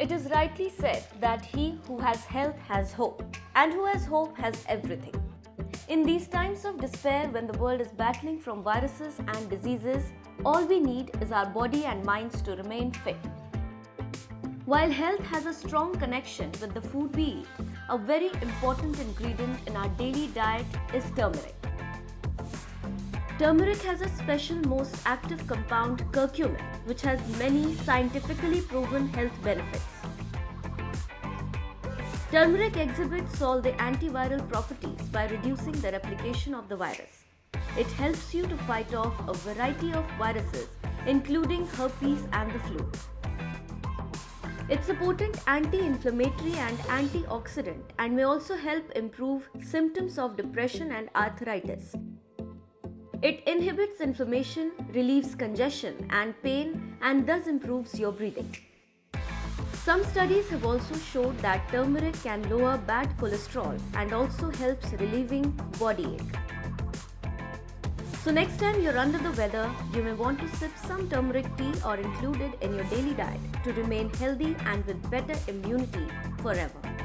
It is rightly said that he who has health has hope, and who has hope has everything. In these times of despair, when the world is battling from viruses and diseases, all we need is our body and minds to remain fit. While health has a strong connection with the food we eat, a very important ingredient in our daily diet is turmeric. Turmeric has a special most active compound, curcumin, which has many scientifically proven health benefits. Turmeric exhibits all the antiviral properties by reducing the replication of the virus. It helps you to fight off a variety of viruses, including herpes and the flu. It's a potent anti-inflammatory and antioxidant and may also help improve symptoms of depression and arthritis. It inhibits inflammation, relieves congestion and pain, and thus improves your breathing. Some studies have also showed that turmeric can lower bad cholesterol and also helps relieving body ache. So next time you're under the weather, you may want to sip some turmeric tea or include it in your daily diet to remain healthy and with better immunity forever.